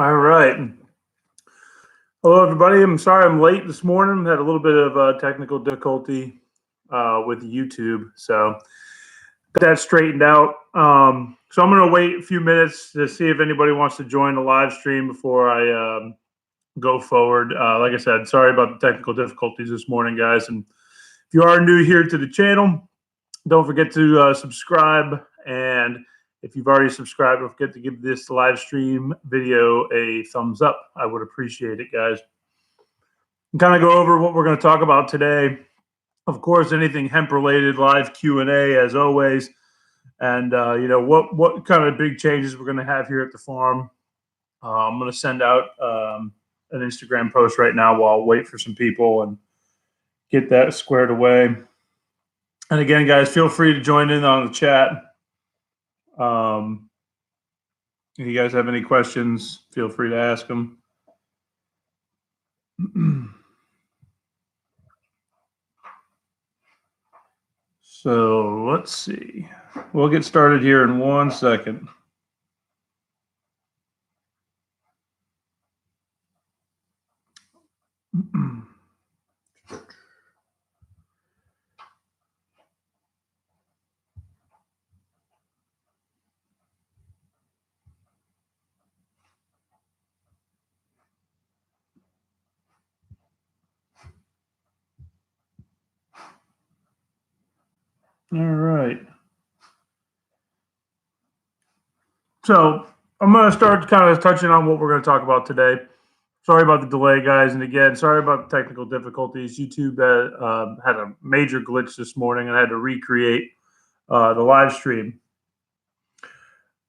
All right. Hello, everybody. I'm sorry I'm late this morning. Had a little bit of technical difficulty with YouTube, so got that straightened out. So I'm going to wait a few minutes to see if anybody wants to join the live stream before I go forward. Like I said, sorry about the technical difficulties this morning, guys. And if you are new here to the channel, don't forget to subscribe. And if you've already subscribed, don't forget to give this live stream video a thumbs up. I would appreciate it, guys. And kind of go over what we're going to talk about today. Of course, anything hemp related, live Q&A as always. And what kind of big changes we're going to have here at the farm. I'm going to send out an Instagram post right now while I wait for some people and get that squared away. And again, guys, feel free to join in on the chat. If you guys have any questions, feel free to ask them. So let's see. We'll get started here in 1 second. All right. So I'm going to start kind of touching on what we're going to talk about today. Sorry about the delay, guys. And again, sorry about the technical difficulties. YouTube had a major glitch this morning and I had to recreate the live stream.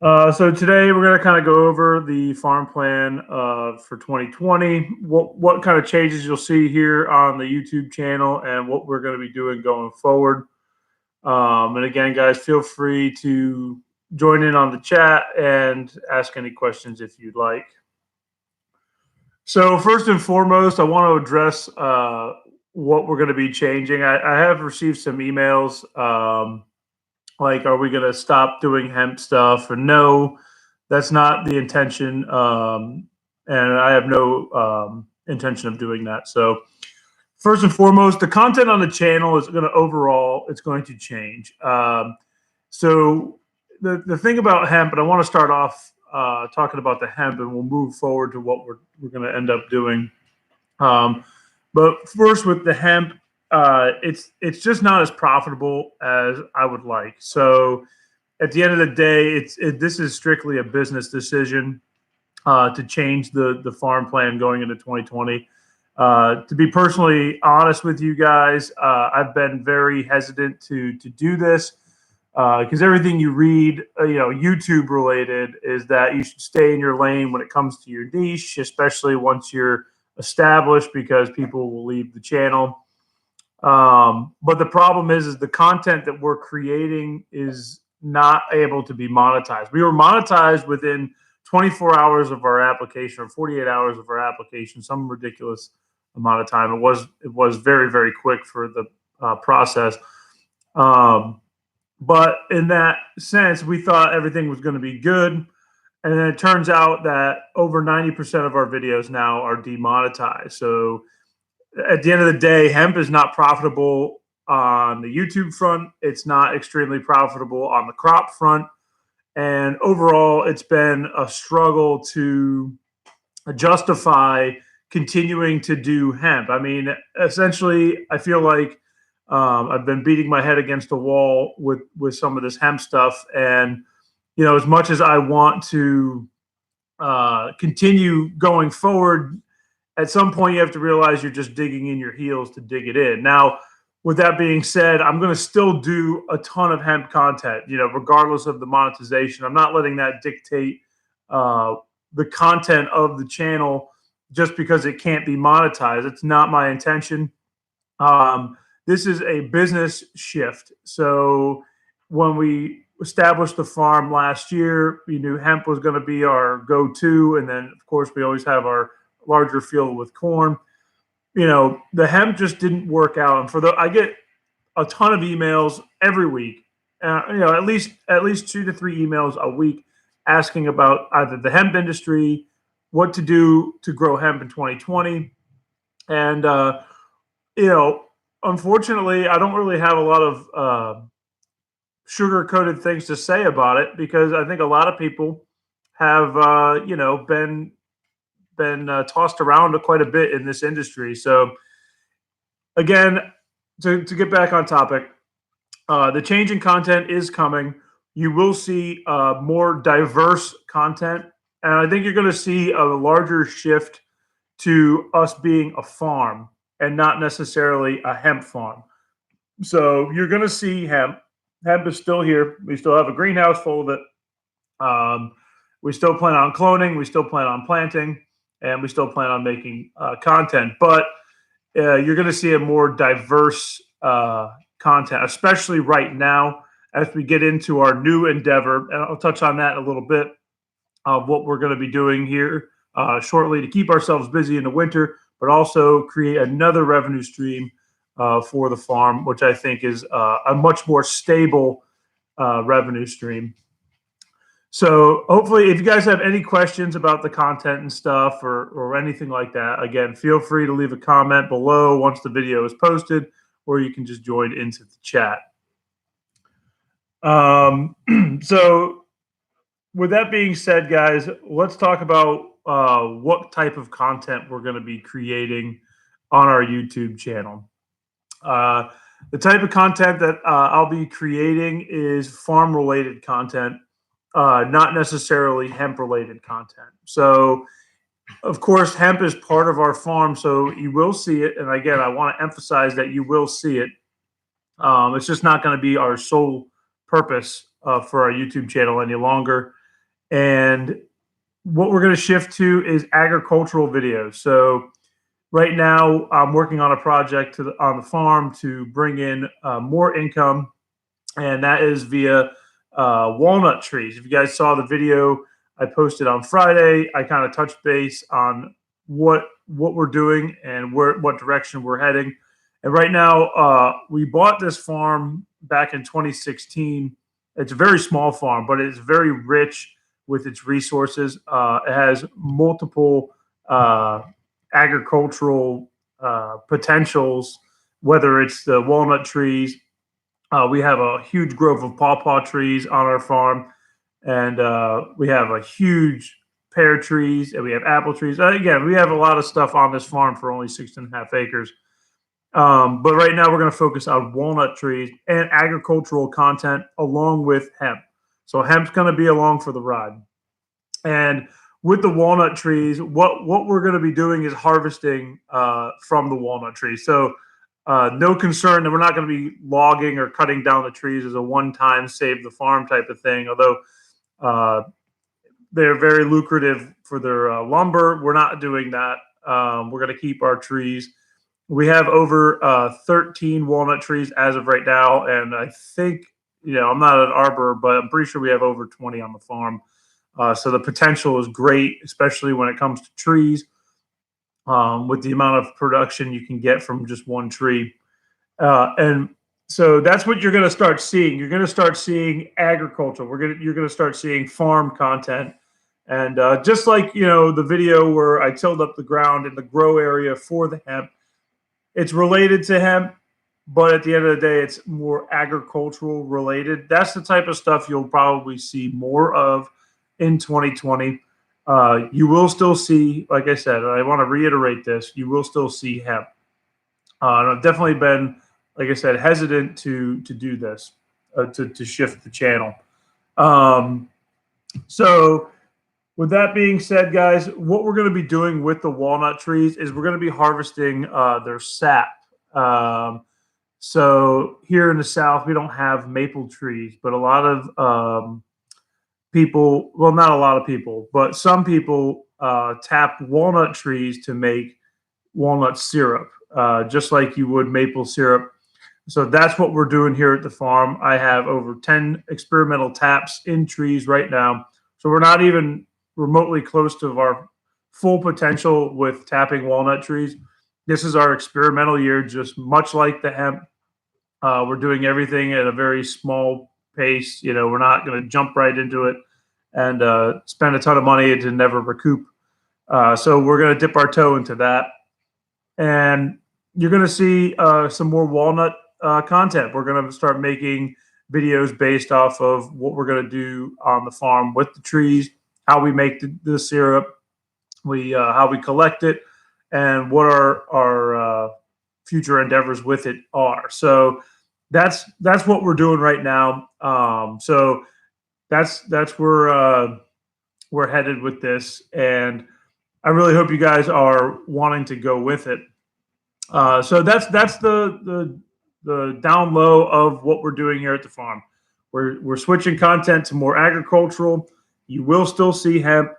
So today we're going to kind of go over the farm plan for 2020, what kind of changes you'll see here on the YouTube channel and what we're going to be doing going forward. And again, guys, feel free to join in on the chat and ask any questions if you'd like. So first and foremost, I want to address what we're going to be changing. I have received some emails like, are we going to stop doing hemp stuff? And no, that's not the intention. And I have no intention of doing that. So first and foremost, the content on the channel is going to overall, it's going to change. So the thing about hemp, and I want to start off talking about the hemp, and we'll move forward to what we're going to end up doing. But first with the hemp, it's just not as profitable as I would like. So at the end of the day, this is strictly a business decision to change the farm plan going into 2020. To be personally honest with you guys, I've been very hesitant to do this because everything you read, YouTube related, is that you should stay in your lane when it comes to your niche, especially once you're established, because people will leave the channel. But the problem is the content that we're creating is not able to be monetized. We were monetized within 24 hours of our application, or 48 hours of our application, some ridiculous amount of time. It was very, very quick for the process. But in that sense, we thought everything was going to be good. And then it turns out that over 90% of our videos now are demonetized. So at the end of the day, hemp is not profitable on the YouTube front. It's not extremely profitable on the crop front. And overall, it's been a struggle to justify continuing to do hemp. I mean, essentially, I feel like I've been beating my head against the wall with some of this hemp stuff. And, as much as I want to continue going forward, at some point you have to realize you're just digging in your heels to dig it in. Now, with that being said, I'm going to still do a ton of hemp content, regardless of the monetization. I'm not letting that dictate the content of the channel just because it can't be monetized. It's not my intention. This is a business shift. So when we established the farm last year, we knew hemp was going to be our go-to. And then, of course, we always have our larger field with corn. The hemp just didn't work out. And I get a ton of emails every week, at least 2 to 3 emails a week asking about either the hemp industry what to do to grow hemp in 2020. And, you know, unfortunately, I don't really have a lot of sugar coated things to say about it because I think a lot of people have, been tossed around quite a bit in this industry. So, again, to get back on topic, the change in content is coming. You will see more diverse content, and I think you're going to see a larger shift to us being a farm and not necessarily a hemp farm. So you're going to see hemp. Hemp is still here. We still have a greenhouse full of it. Um, we still plan on cloning. We still plan on planting, and we still plan on making content. But you're going to see a more diverse content, especially right now as we get into our new endeavor. And I'll touch on that in a little bit of what we're going to be doing here shortly to keep ourselves busy in the winter, but also create another revenue stream for the farm, which I think is a much more stable revenue stream. So hopefully, if you guys have any questions about the content and stuff or anything like that, again, feel free to leave a comment below once the video is posted, or you can just join into the chat. So with that being said, guys, let's talk about what type of content we're going to be creating on our YouTube channel. The type of content that I'll be creating is farm-related content, not necessarily hemp-related content. So, of course, hemp is part of our farm, so you will see it. And again, I want to emphasize that you will see it. It's just not going to be our sole purpose for our YouTube channel any longer. And what we're going to shift to is agricultural videos. So right now, I'm working on a project on the farm to bring in more income, and that is via walnut trees. If you guys saw the video I posted on Friday, I kind of touched base on what we're doing and what direction we're heading. And right now, we bought this farm back in 2016. It's a very small farm, but it's very rich with its resources. It has multiple agricultural potentials, whether it's the walnut trees. We have a huge grove of pawpaw trees on our farm, and we have a huge pear trees, and we have apple trees. Again, we have a lot of stuff on this farm for only 6.5 acres. But right now, we're going to focus on walnut trees and agricultural content along with hemp. So hemp's going to be along for the ride. And with the walnut trees, what we're going to be doing is harvesting from the walnut trees. So no concern that we're not going to be logging or cutting down the trees as a one-time save the farm type of thing. Although they're very lucrative for their lumber, we're not doing that. We're going to keep our trees. We have over 13 walnut trees as of right now, and I think, I'm not an arbor, but I'm pretty sure we have over 20 on the farm. So the potential is great, especially when it comes to trees, with the amount of production you can get from just one tree. And so that's what you're going to start seeing. You're going to start seeing agriculture. You're going to start seeing farm content. And just like, the video where I tilled up the ground in the grow area for the hemp, it's related to hemp, but at the end of the day, it's more agricultural related. That's the type of stuff you'll probably see more of in 2020. You will still see, like I said, and I want to reiterate this, you will still see hemp. And I've definitely been, like I said, hesitant to do this, to shift the channel. So with that being said, guys, what we're going to be doing with the walnut trees is we're going to be harvesting their sap. So here in the South, we don't have maple trees, but a lot of people, well, not a lot of people, but some people tap walnut trees to make walnut syrup, just like you would maple syrup. So that's what we're doing here at the farm. I have over 10 experimental taps in trees right now. So we're not even remotely close to our full potential with tapping walnut trees. This is our experimental year, just much like the hemp. We're doing everything at a very small pace. We're not going to jump right into it and spend a ton of money to never recoup. So we're going to dip our toe into that. And you're going to see some more walnut content. We're going to start making videos based off of what we're going to do on the farm with the trees, how we make the syrup, how we collect it, and what our future endeavors with it are. So that's what we're doing right now. So that's where we're headed with this, and I really hope you guys are wanting to go with it. So that's the down low of what we're doing here at the farm. We're switching content to more agricultural. You will still see hemp,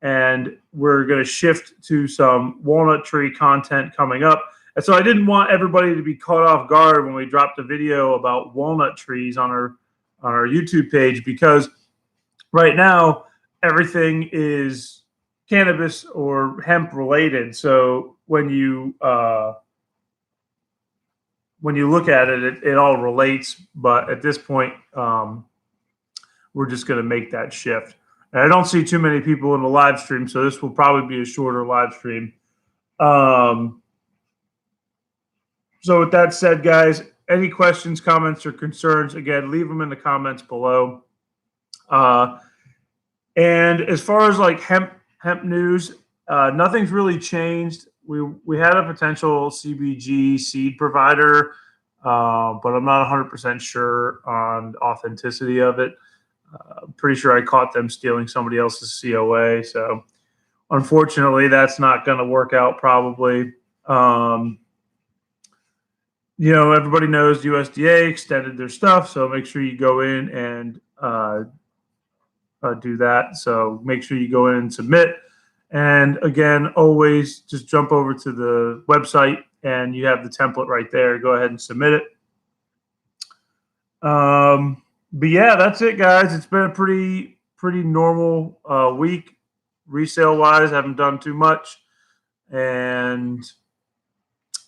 and we're going to shift to some walnut tree content coming up. And so I didn't want everybody to be caught off guard when we dropped a video about walnut trees on our YouTube page, because right now everything is cannabis or hemp related. So when you look at it, it all relates. But at this point, we're just going to make that shift. And I don't see too many people in the live stream, so this will probably be a shorter live stream. So with that said, guys, any questions, comments, or concerns, again, leave them in the comments below. And as far as like hemp news, nothing's really changed. We had a potential CBG seed provider, but I'm not 100% sure on the authenticity of it. I'm pretty sure I caught them stealing somebody else's COA. So unfortunately, that's not going to work out probably. Everybody knows USDA extended their stuff, so make sure you go in and do that. So make sure you go in and submit. And again, always just jump over to the website and you have the template right there. Go ahead and submit it. But yeah, that's it, guys. It's been a pretty normal week resale wise. Haven't done too much, and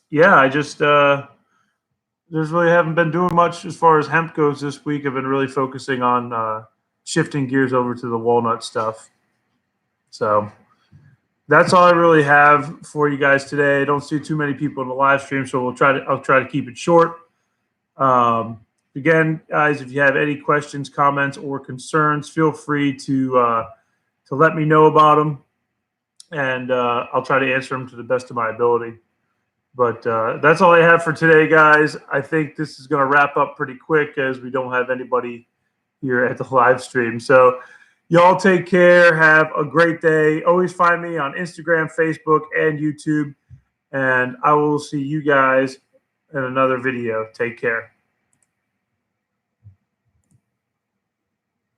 yeah, I just really haven't been doing much as far as hemp goes this week. I've been really focusing on shifting gears over to the walnut stuff. So that's all I really have for you guys today. I don't see too many people in the live stream, so I'll try to keep it short. Again, guys, if you have any questions, comments, or concerns, feel free to let me know about them, and I'll try to answer them to the best of my ability. But that's all I have for today, guys. I think this is going to wrap up pretty quick as we don't have anybody here at the live stream. So y'all take care. Have a great day. Always find me on Instagram, Facebook, and YouTube. And I will see you guys in another video. Take care.